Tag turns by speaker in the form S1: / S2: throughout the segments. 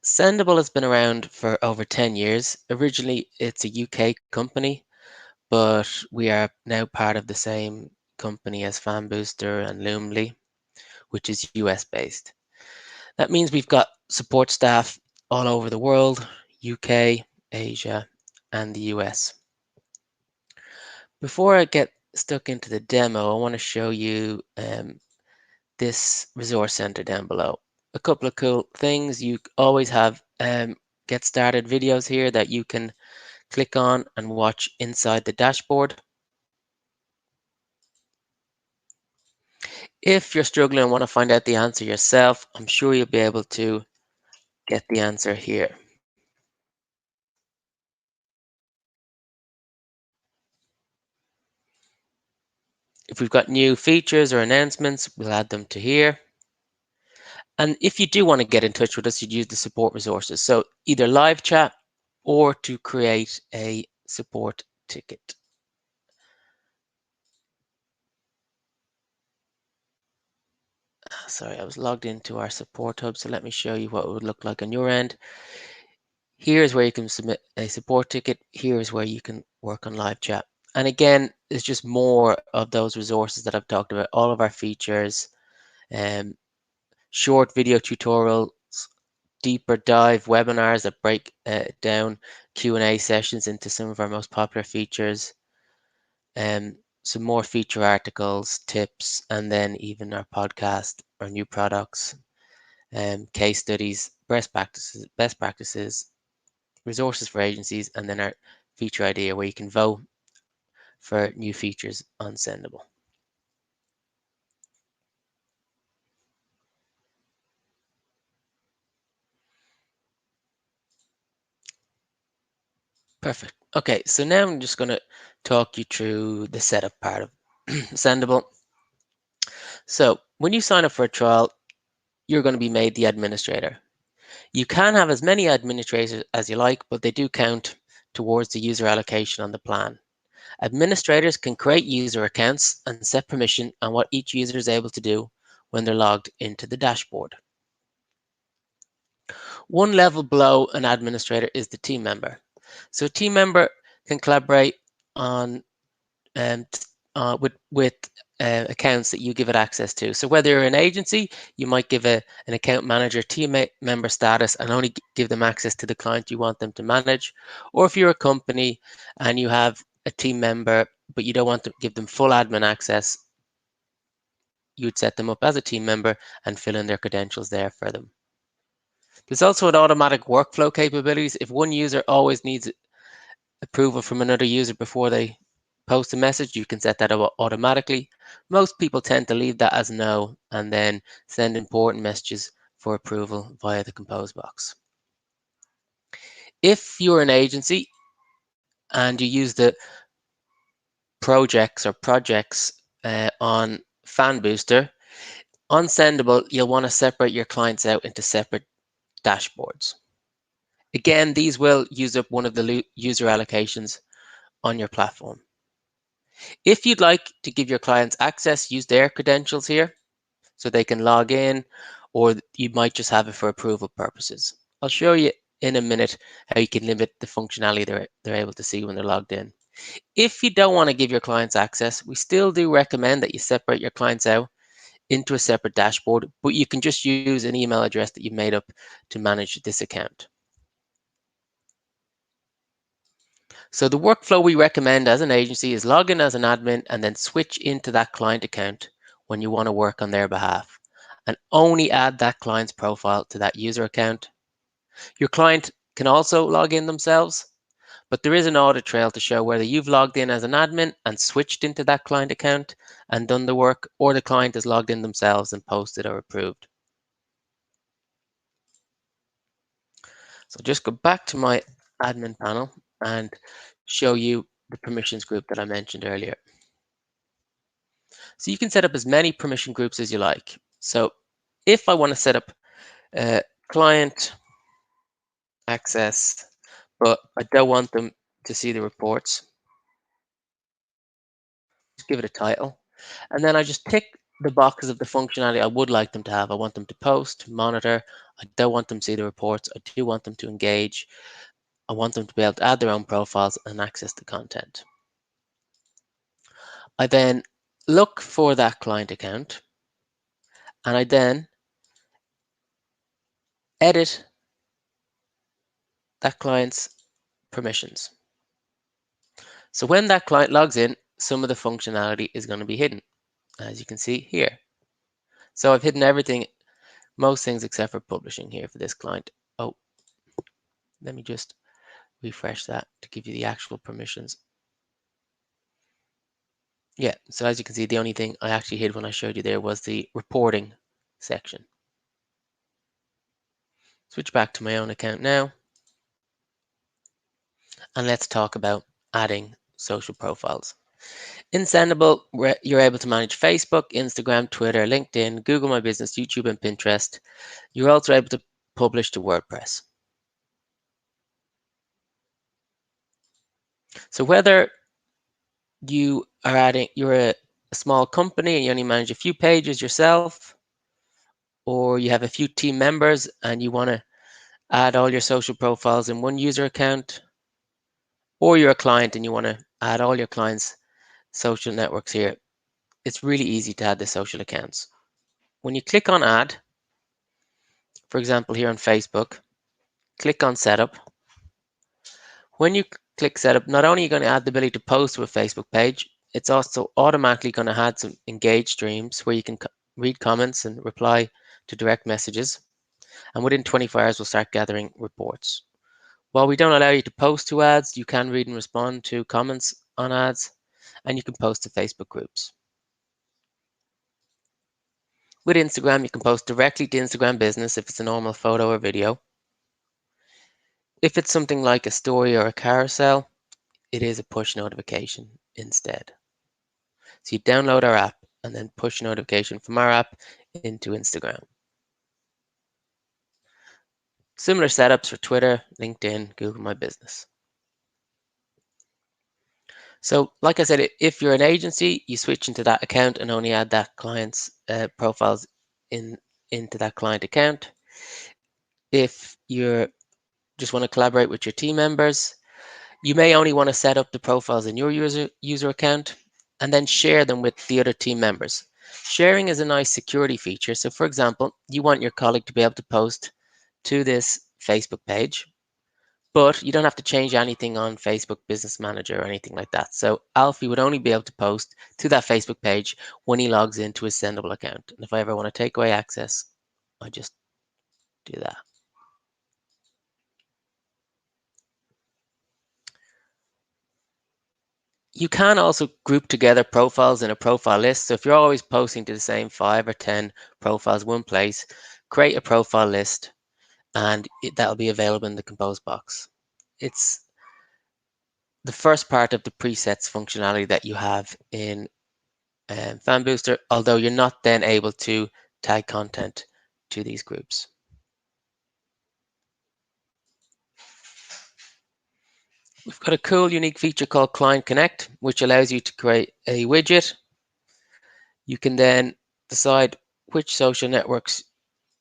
S1: Sendible has been around for over 10 years. Originally, it's a UK company, but we are now part of the same company as Fanbooster and Loomly, which is US based. That means we've got support staff all over the world, UK, Asia, and the US. Before I get stuck into the demo, I want to show you this resource center down below. A couple of cool things. You always have get started videos here that you can click on and watch inside the dashboard. If you're struggling and want to find out the answer yourself, I'm sure you'll be able to get the answer here. If we've got new features or announcements, we'll add them to here. And if you do want to get in touch with us, you'd use the support resources. So either live chat or to create a support ticket. Sorry, I was logged into our support hub, so let me show you what it would look like on your end. Here's where you can submit a support ticket. Here's where you can work on live chat. And again, it's just more of those resources that I've talked about, all of our features, short video tutorials, deeper dive webinars that break down Q&A sessions into some of our most popular features, some more feature articles, tips, and then even our podcast, our new products, case studies, best practices, resources for agencies, and then our feature idea where you can vote for new features on Sendible. Perfect. Okay, so now I'm just going to talk you through the setup part of Sendible. So when you sign up for a trial, you're going to be made the administrator. You can have as many administrators as you like, but they do count towards the user allocation on the plan. Administrators can create user accounts and set permission on what each user is able to do when they're logged into the dashboard. One level below an administrator is the team member. So a team member can collaborate on with accounts that you give it access to. So whether you're an agency, you might give an account manager team member status and only give them access to the client you want them to manage. Or if you're a company and you have a team member, but you don't want to give them full admin access, you'd set them up as a team member and fill in their credentials there for them. There's also an automatic workflow capabilities. If one user always needs approval from another user before they post a message, you can set that up automatically. Most people tend to leave that as no and then send important messages for approval via the compose box. If you're an agency and you use the projects on Fanbooster, on Sendible, you'll want to separate your clients out into separate dashboards. Again, these will use up one of the user allocations on your platform. If you'd like to give your clients access, use their credentials here so they can log in, or you might just have it for approval purposes. I'll show you in a minute how you can limit the functionality they're able to see when they're logged in. If you don't want to give your clients access, we still do recommend that you separate your clients out into a separate dashboard, but you can just use an email address that you've made up to manage this account. So the workflow we recommend as an agency is log in as an admin and then switch into that client account when you want to work on their behalf, and only add that client's profile to that user account. Your client can also log in themselves, but there is an audit trail to show whether you've logged in as an admin and switched into that client account and done the work, or the client has logged in themselves and posted or approved. So just go back to my admin panel and show you the permissions group that I mentioned earlier. So you can set up as many permission groups as you like. So if I want to set up client access, but I don't want them to see the reports, just give it a title. And then I just tick the boxes of the functionality I would like them to have. I want them to post, monitor, I don't want them to see the reports. I do want them to engage. I want them to be able to add their own profiles and access the content. I then look for that client account, and I then edit that client's permissions. So when that client logs in, some of the functionality is going to be hidden, as you can see here. So I've hidden everything, most things except for publishing here for this client. Oh, let me just refresh that to give you the actual permissions. Yeah, so as you can see, the only thing I actually hid when I showed you there was the reporting section. Switch back to my own account now, and let's talk about adding social profiles. In Sendible, you're able to manage Facebook, Instagram, Twitter, LinkedIn, Google My Business, YouTube, and Pinterest. You're also able to publish to WordPress. So whether you're a small company and you only manage a few pages yourself, or you have a few team members and you want to add all your social profiles in one user account, or you're a client and you want to add all your clients' social networks here, it's really easy to add the social accounts. When you click on add, for example, here on Facebook, click on setup. When you click setup, not only are you going to add the ability to post to a Facebook page, it's also automatically going to add some engaged streams where you can read comments and reply to direct messages. And within 24 hours, we'll start gathering reports. While we don't allow you to post to ads, you can read and respond to comments on ads, and you can post to Facebook groups. With Instagram, you can post directly to Instagram Business if it's a normal photo or video. If it's something like a story or a carousel, it is a push notification instead. So you download our app and then push notification from our app into Instagram. Similar setups for Twitter, LinkedIn, Google My Business. So like I said, if you're an agency, you switch into that account and only add that client's profiles into that client account. If you just want to collaborate with your team members, you may only want to set up the profiles in your user account and then share them with the other team members. Sharing is a nice security feature. So for example, you want your colleague to be able to post to this Facebook page, but you don't have to change anything on Facebook Business Manager or anything like that. So Alfie would only be able to post to that Facebook page when he logs into his Sendible account. And if I ever want to take away access, I just do that. You can also group together profiles in a profile list. So if you're always posting to the same 5 or 10 profiles one place, create a profile list and that'll be available in the compose box. It's the first part of the presets functionality that you have in Fanbooster, although you're not then able to tag content to these groups. We've got a cool, unique feature called Client Connect, which allows you to create a widget. You can then decide which social networks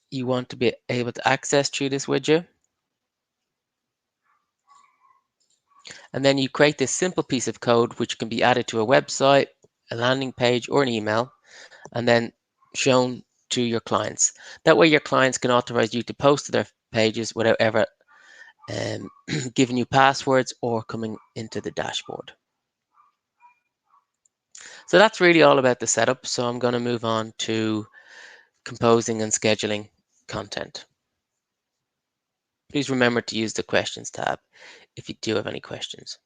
S1: you want to be able to access through this widget. And then you create this simple piece of code which can be added to a website, a landing page, or an email, and then shown to your clients. That way your clients can authorize you to post to their pages without ever giving you passwords or coming into the dashboard. So that's really all about the setup. So I'm going to move on to composing and scheduling content. Please remember to use the questions tab if you do have any questions.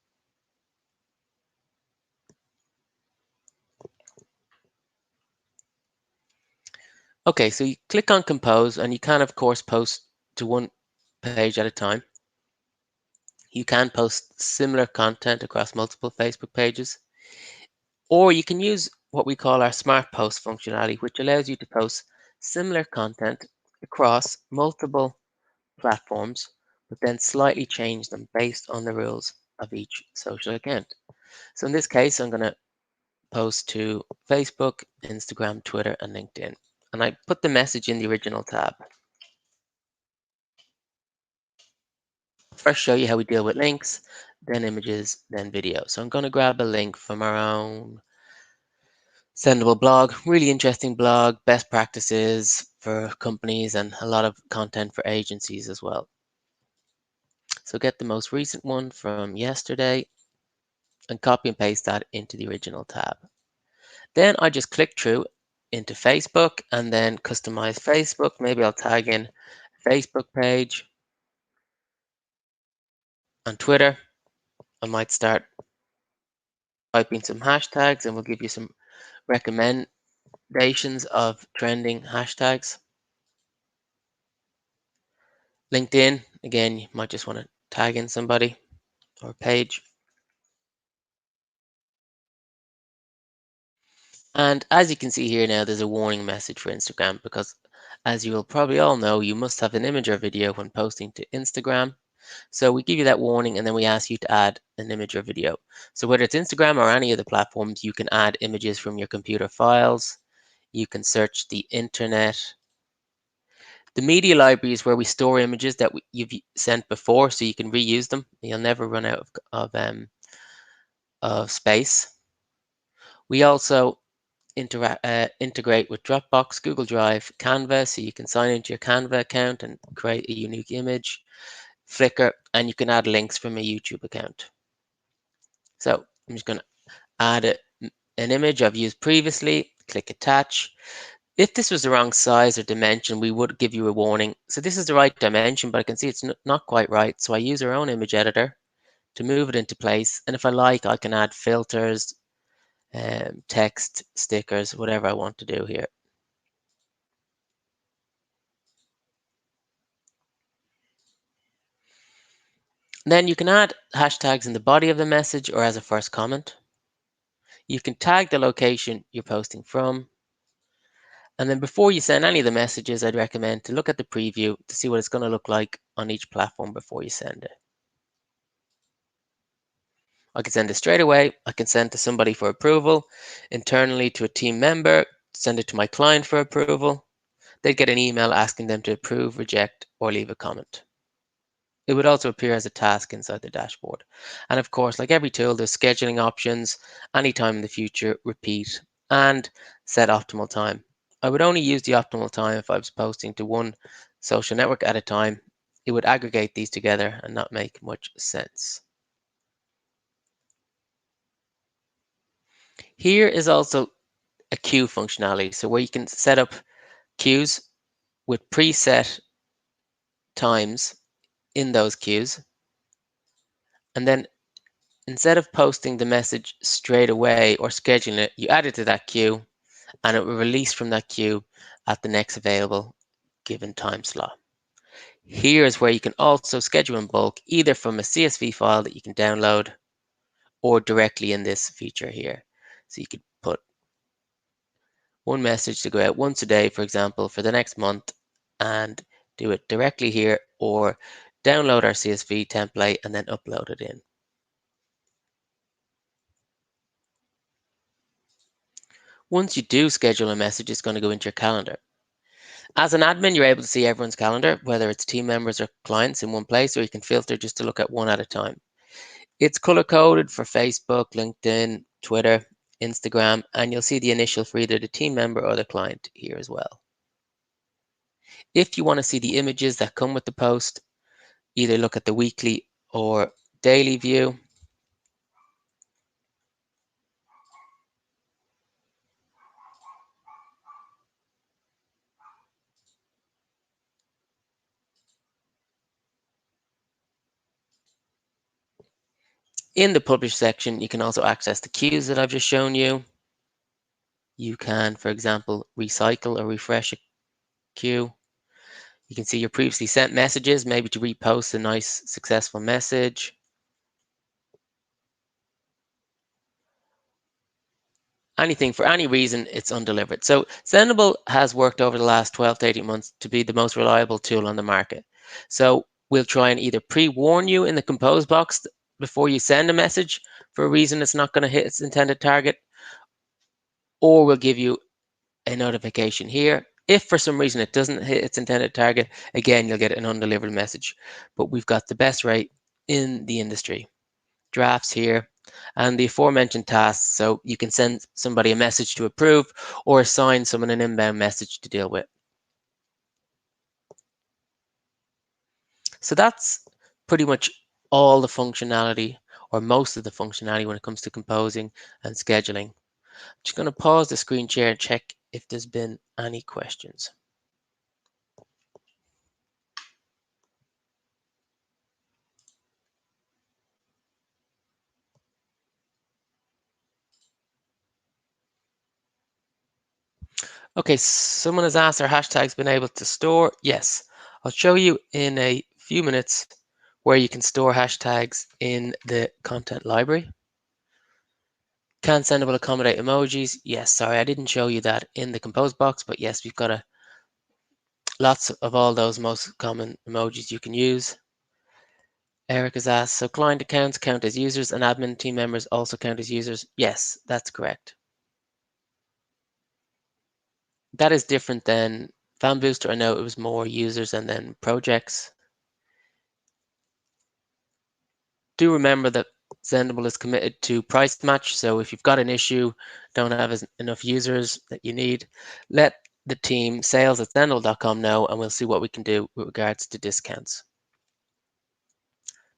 S1: Okay, so you click on compose and you can of course post to one page at a time. You can post similar content across multiple Facebook pages, or you can use what we call our smart post functionality, which allows you to post similar content across multiple platforms, but then slightly change them based on the rules of each social account. So in this case, I'm going to post to Facebook, Instagram, Twitter, and LinkedIn. And I put the message in the original tab. first show you how we deal with links, then images, then video. So I'm going to grab a link from our own Sendible blog, really interesting blog, best practices for companies and a lot of content for agencies as well. So get the most recent one from yesterday and copy and paste that into the original tab. Then I just click through into Facebook and then customize Facebook. Maybe I'll tag in Facebook page. On Twitter, I might start typing some hashtags and we'll give you some recommendations of trending hashtags. LinkedIn, again, you might just want to tag in somebody or page. And as you can see here now, there's a warning message for Instagram because, as you will probably all know, you must have an image or video when posting to Instagram. So we give you that warning and then we ask you to add an image or video. So whether it's Instagram or any of the platforms, you can add images from your computer files. You can search the internet. The media library is where we store images that you've sent before, so you can reuse them. You'll never run out of space. We also integrate with Dropbox, Google Drive, Canva, so you can sign into your Canva account and create a unique image, Flickr, and you can add links from a YouTube account. So I'm just going to add an image I've used previously, click attach. If this was the wrong size or dimension, we would give you a warning. So this is the right dimension, but I can see it's not quite right. So I use our own image editor to move it into place. And if I like, I can add filters, text, stickers, whatever I want to do here. Then you can add hashtags in the body of the message or as a first comment. You can tag the location you're posting from. And then before you send any of the messages, I'd recommend to look at the preview to see what it's going to look like on each platform before you send it. I can send it straight away. I can send to somebody for approval, internally to a team member, send it to my client for approval. They'd get an email asking them to approve, reject, or leave a comment. It would also appear as a task inside the dashboard. And of course, like every tool, there's scheduling options, anytime in the future, repeat, and set optimal time. I would only use the optimal time if I was posting to one social network at a time. It would aggregate these together and not make much sense. Here is also a queue functionality, so where you can set up queues with preset times in those queues. And then instead of posting the message straight away or scheduling it, you add it to that queue and it will release from that queue at the next available given time slot. Here is where you can also schedule in bulk, either from a CSV file that you can download or directly in this feature here. So you could put one message to go out once a day, for example, for the next month, and do it directly here, or download our CSV template and then upload it in. Once you do schedule a message, it's going to go into your calendar. As an admin, you're able to see everyone's calendar, whether it's team members or clients in one place, or you can filter just to look at one at a time. It's color-coded for Facebook, LinkedIn, Twitter, Instagram, and you'll see the initial for either the team member or the client here as well. If you want to see the images that come with the post, either look at the weekly or daily view. In the publish section, you can also access the queues that I've just shown you. You can, for example, recycle or refresh a queue. You can see your previously sent messages, maybe to repost a nice successful message. Anything for any reason, it's undelivered. So Sendible has worked over the last 12 to 18 months to be the most reliable tool on the market. So we'll try and either pre-warn you in the compose box before you send a message for a reason it's not going to hit its intended target, or we'll give you a notification here If for some reason it doesn't hit its intended target, again, you'll get an undelivered message. But we've got the best rate in the industry. Drafts here and the aforementioned tasks, so you can send somebody a message to approve or assign someone an inbound message to deal with. So that's pretty much all the functionality, or most of the functionality, when it comes to composing and scheduling. I'm just going to pause the screen share and check if there's been any questions. Okay, someone has asked, are hashtags been able to store? Yes, I'll show you in a few minutes where you can store hashtags in the content library. Can Sendible accommodate emojis? Yes, sorry, I didn't show you that in the compose box, but yes, we've got lots of all those most common emojis you can use. Eric has asked, so client accounts count as users and admin team members also count as users? Yes, that's correct. That is different than Fanbooster. I know it was more users and then projects. Do remember that Sendible is committed to price match. So if you've got an issue, don't have enough users that you need, let the team sales@sendible.com know, and we'll see what we can do with regards to discounts.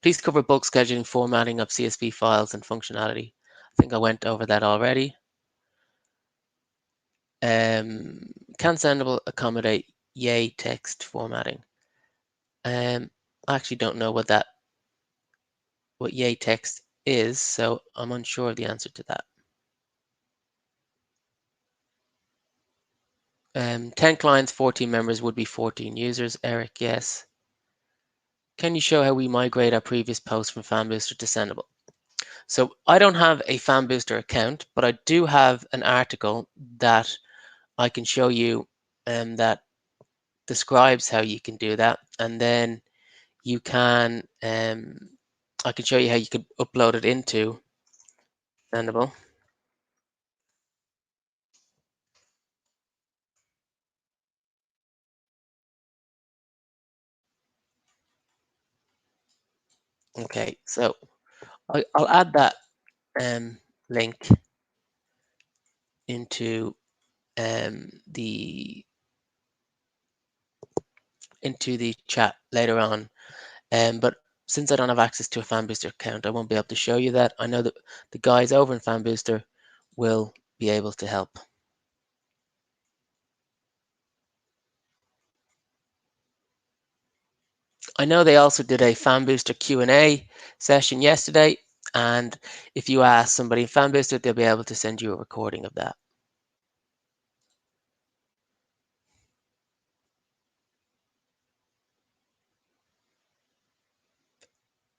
S1: Please cover bulk scheduling, formatting of CSV files, and functionality. I think I went over that already. Can Sendible accommodate yay text formatting? I actually don't know what yay text is, so I'm unsure of the answer to that. 10 clients, 14 members would be 14 users. Eric, yes. Can you show how we migrate our previous posts from Fanbooster to Sendible? So I don't have a Fanbooster account, but I do have an article that I can show you that describes how you can do that. And then you can, I can show you how you could upload it into Sendible. Okay, so I'll add that link into the chat later on. But since I don't have access to a Fanbooster account, I won't be able to show you that. I know that the guys over in Fanbooster will be able to help. I know they also did a Fanbooster Q&A session yesterday, and if you ask somebody in Fanbooster, they'll be able to send you a recording of that.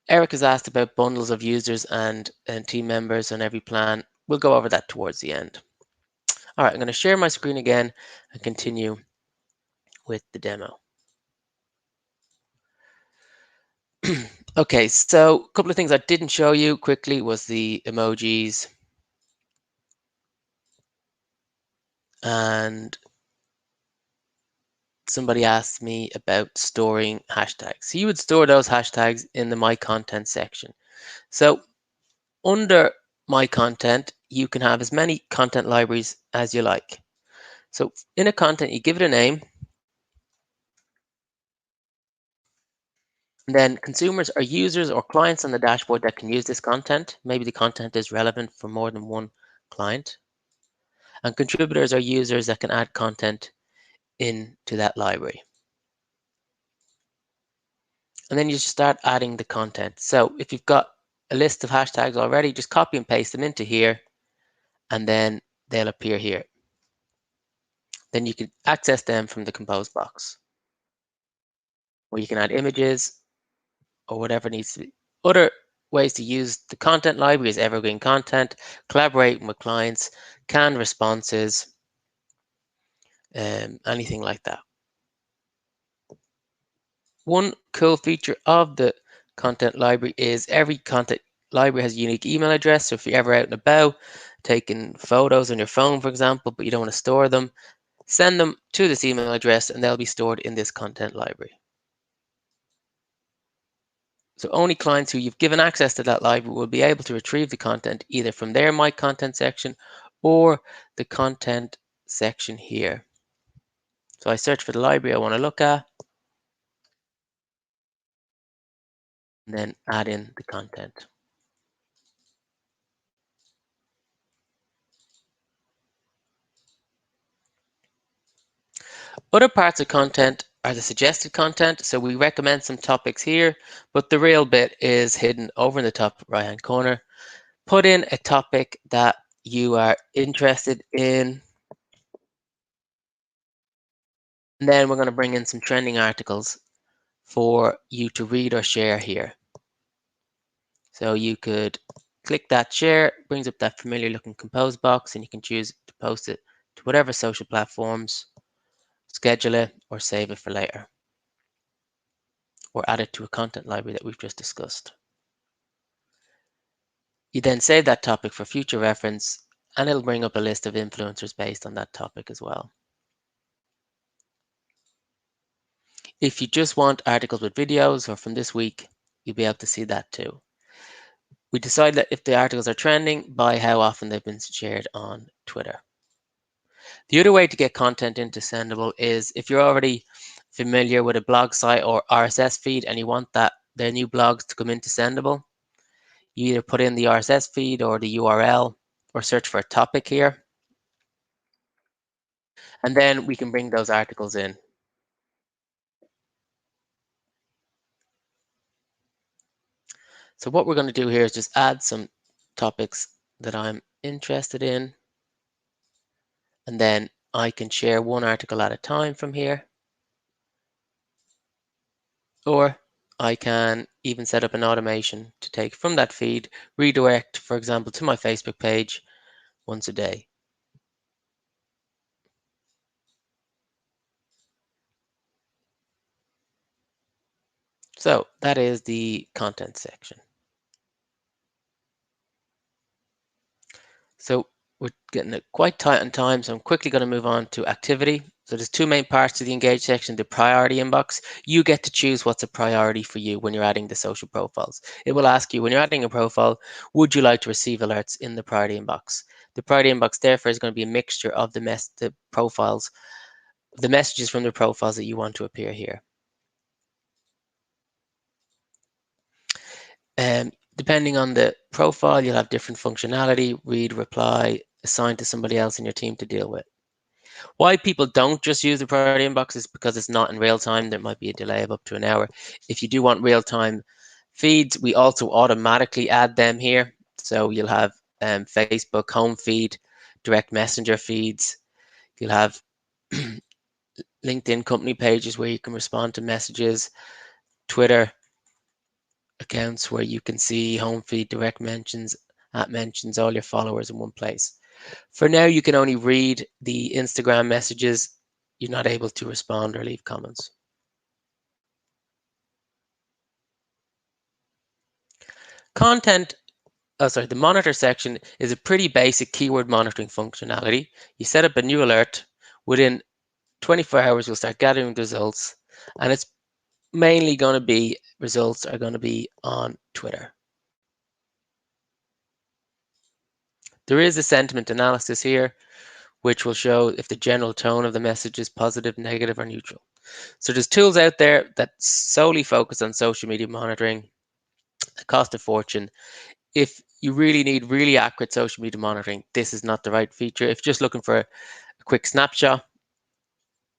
S1: Eric has asked about bundles of users and team members on every plan. We'll go over that towards the end. All right, I'm going to share my screen again and continue with the demo. Okay, so a couple of things I didn't show you quickly was the emojis and somebody asked me about storing hashtags. So you would store those hashtags in the My Content section. So under My Content, you can have as many content libraries as you like. So in a content, you give it a name. And then consumers are users or clients on the dashboard that can use this content. Maybe the content is relevant for more than one client. And contributors are users that can add content into that library. And then you just start adding the content. So if you've got a list of hashtags already, just copy and paste them into here, and then they'll appear here. Then you can access them from the compose box, where you can add images or whatever needs to be. Other ways to use the content library is evergreen content, collaborating with clients, canned responses, anything like that. One cool feature of the content library is every content library has a unique email address. So if you're ever out and about taking photos on your phone, for example, but you don't want to store them, Send them to this email address and they'll be stored in this content library. So only clients who you've given access to that library will be able to retrieve the content either from their My Content section or the content section here. So I search for the library I want to look at and then add in the content. Other parts of content are the suggested content. So we recommend some topics here, but the real bit is hidden over in the top right-hand corner. Put in a topic that you are interested in. And then we're going to bring in some trending articles for you to read or share here. So you could click that share, brings up that familiar looking compose box, and you can choose to post it to whatever social platforms, schedule it, or save it for later, or add it to a content library that we've just discussed. You then save that topic for future reference, and it'll bring up a list of influencers based on that topic as well. If you just want articles with videos or from this week, you'll be able to see that too. We decide that if the articles are trending by how often they've been shared on Twitter. The other way to get content into Sendible is if you're already familiar with a blog site or RSS feed and you want their new blogs to come into Sendible, you either put in the RSS feed or the URL or search for a topic here. And then we can bring those articles in. So what we're going to do here is just add some topics that I'm interested in. And then I can share one article at a time from here. Or I can even set up an automation to take from that feed, redirect, for example, to my Facebook page once a day. So that is the content section. So we're getting it quite tight on time, so I'm quickly going to move on to activity. So there's two main parts to the engage section, the priority inbox. You get to choose what's a priority for you when you're adding the social profiles. It will ask you when you're adding a profile, would you like to receive alerts in the priority inbox? The priority inbox therefore is going to be a mixture of the messages from the profiles that you want to appear here. Depending on the profile, you'll have different functionality, read, reply, assign to somebody else in your team to deal with. Why people don't just use the priority inbox is because it's not in real time. There might be a delay of up to an hour. If you do want real time feeds, we also automatically add them here. So you'll have Facebook home feed, direct messenger feeds. You'll have LinkedIn company pages where you can respond to messages, Twitter accounts where you can see home feed, direct mentions, at mentions, all your followers in one place. For now, you can only read the Instagram messages. You're not able to respond or leave comments. The monitor section is a pretty basic keyword monitoring functionality. You set up a new alert. Within 24 hours, you'll start gathering the results, and it's mainly going to be results are going to be on Twitter. There is a sentiment analysis here, which will show if the general tone of the message is positive, negative, or neutral. So there's tools out there that solely focus on social media monitoring. They cost a fortune. If you really need really accurate social media monitoring, this is not the right feature. If you're just looking for a quick snapshot,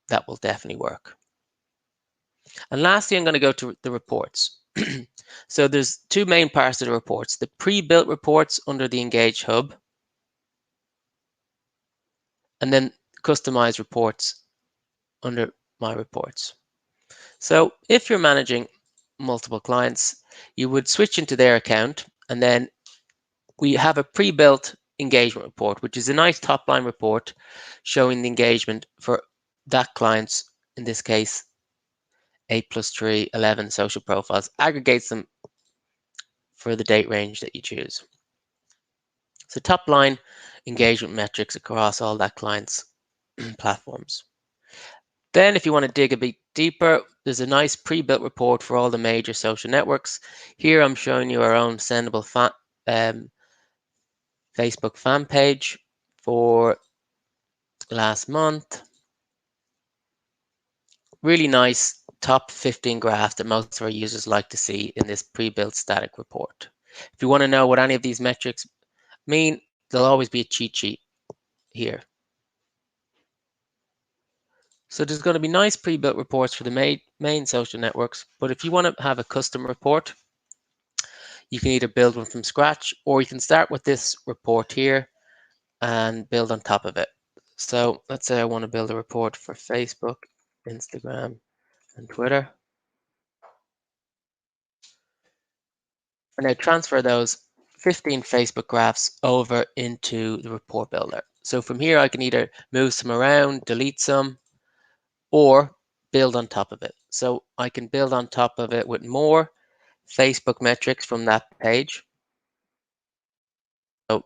S1: that will definitely work. And lastly, I'm going to go to the reports. So there's two main parts of the reports, the pre-built reports under the Engage Hub, and then customized reports under My Reports. So if you're managing multiple clients, you would switch into their account, and then we have a pre-built engagement report, which is a nice top-line report showing the engagement for that client's, in this case, 8+3, 11 social profiles, aggregates them for the date range that you choose. So top line engagement metrics across all that clients platforms. Then if you want to dig a bit deeper, there's a nice pre-built report for all the major social networks. Here I'm showing you our own Sendible Facebook fan page for last month. Really nice top 15 graph that most of our users like to see in this pre-built static report. If you want to know what any of these metrics mean, there'll always be a cheat sheet here. So there's going to be nice pre-built reports for the main social networks, but if you want to have a custom report, you can either build one from scratch or you can start with this report here and build on top of it. So let's say I want to build a report for Facebook, Instagram, and Twitter. And now transfer those 15 Facebook graphs over into the report builder. So from here, I can either move some around, delete some, or build on top of it. So I can build on top of it with more Facebook metrics from that page. So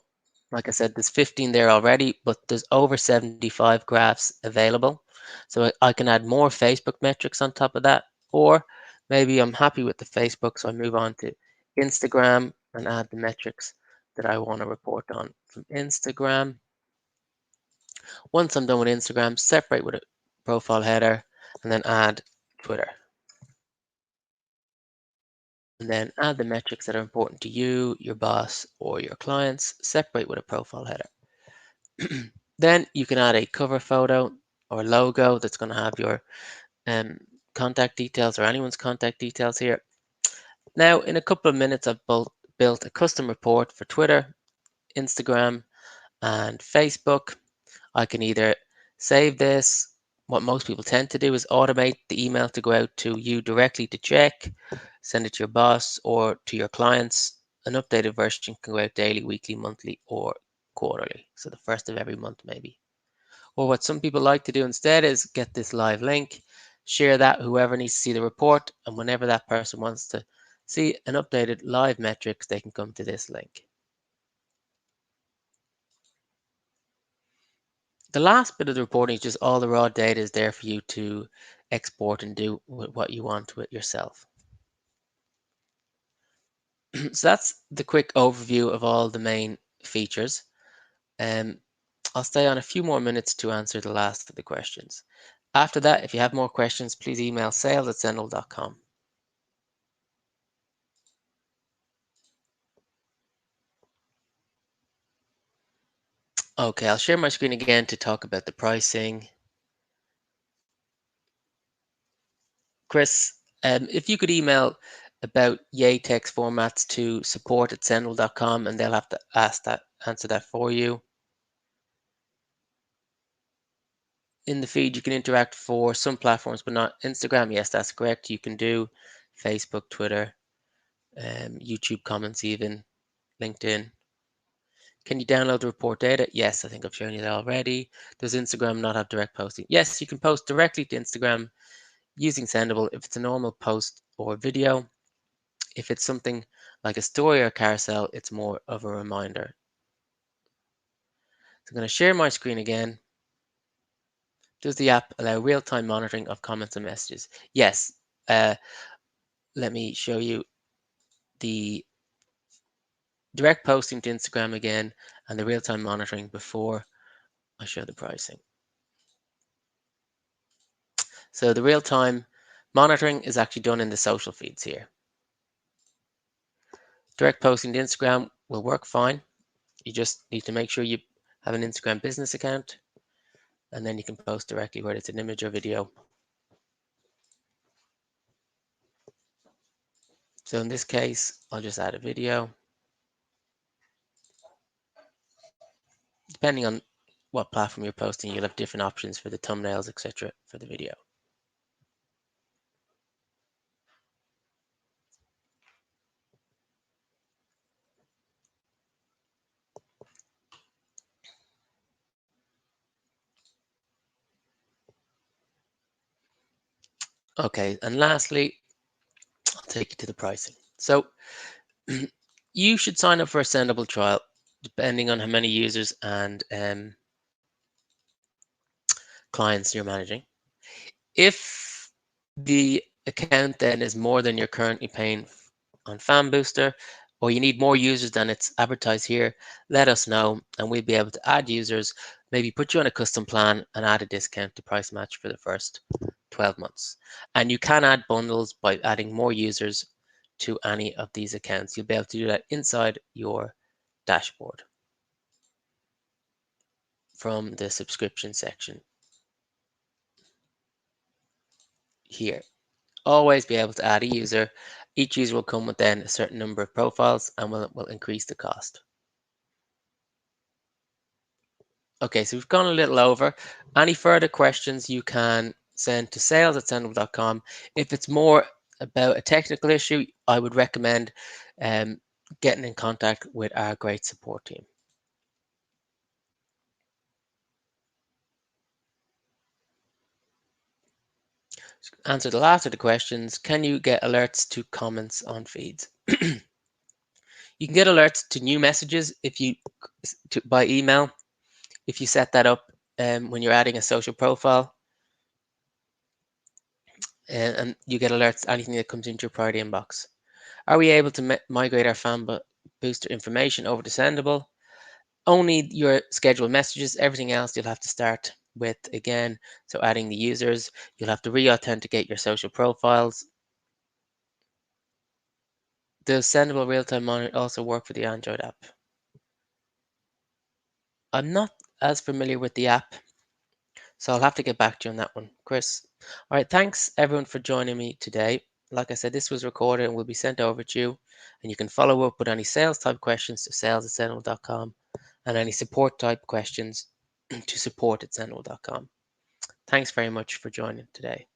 S1: like I said, there's 15 there already, but there's over 75 graphs available. So I can add more Facebook metrics on top of that, or maybe I'm happy with the Facebook, so I move on to Instagram and add the metrics that I want to report on from Instagram. Once I'm done with Instagram, separate with a profile header and then add Twitter. And then add the metrics that are important to you, your boss, or your clients, separate with a profile header. Then you can add a cover photo or logo that's going to have your contact details or anyone's contact details here. Now, in a couple of minutes, I've built a custom report for Twitter, Instagram, and Facebook. I can either save this. What most people tend to do is automate the email to go out to you directly to check, send it to your boss or to your clients. An updated version can go out daily, weekly, monthly, or quarterly. So the first of every month, maybe. Or what some people like to do instead is get this live link, share that whoever needs to see the report, and whenever that person wants to see an updated live metrics, they can come to this link. The last bit of the reporting is just all the raw data is there for you to export and do what you want with yourself. So that's the quick overview of all the main features. I'll stay on a few more minutes to answer the last of the questions. After that, if you have more questions, please email sales@sendible.com. Okay, I'll share my screen again to talk about the pricing. Chris, if you could email about Yay text formats to support@sendible.com and they'll have to answer that for you. In the feed, you can interact for some platforms, but not Instagram. Yes, that's correct. You can do Facebook, Twitter, YouTube comments, even LinkedIn. Can you download the report data? Yes, I think I've shown you that already. Does Instagram not have direct posting? Yes, you can post directly to Instagram using Sendible if it's a normal post or video. If it's something like a story or carousel, it's more of a reminder. So I'm going to share my screen again. Does the app allow real-time monitoring of comments and messages? Yes. Let me show you the direct posting to Instagram again and the real-time monitoring before I show the pricing. So the real-time monitoring is actually done in the social feeds here. Direct posting to Instagram will work fine. You just need to make sure you have an Instagram business account, and then you can post directly whether it's an image or video. So in this case, I'll just add a video. Depending on what platform you're posting, you'll have different options for the thumbnails, etc. for the video. Okay, and lastly, I'll take you to the pricing. So you should sign up for a Sendible trial, depending on how many users and clients you're managing. If the account then is more than you're currently paying on Fanbooster, or you need more users than it's advertised here, let us know and we'll be able to add users, maybe put you on a custom plan and add a discount to price match for the first 12 months. And you can add bundles by adding more users to any of these accounts. You'll be able to do that inside your dashboard from the subscription section here. Always be able to add a user. Each user will come with then a certain number of profiles and will increase the cost. Okay, so we've gone a little over. Any further questions you can send to sales@sendible.com. If it's more about a technical issue, I would recommend getting in contact with our great support team. Answer the last of the questions. Can you get alerts to comments on feeds? You can get alerts to new messages if you by email if you set that up when you're adding a social profile, and you get alerts anything that comes into your priority inbox. Are we able to migrate our fan booster information over to Sendible? Only your scheduled messages. Everything else you'll have to start with again. So adding the users, you'll have to re-authenticate your social profiles. Does Sendible Real-Time Monitor also work for the Android app? I'm not as familiar with the app, so I'll have to get back to you on that one, Chris. All right, thanks everyone for joining me today. Like I said, this was recorded and will be sent over to you, and you can follow up with any sales type questions to sales@sendible.com and any support type questions to support@sendible.com. Thanks very much for joining today.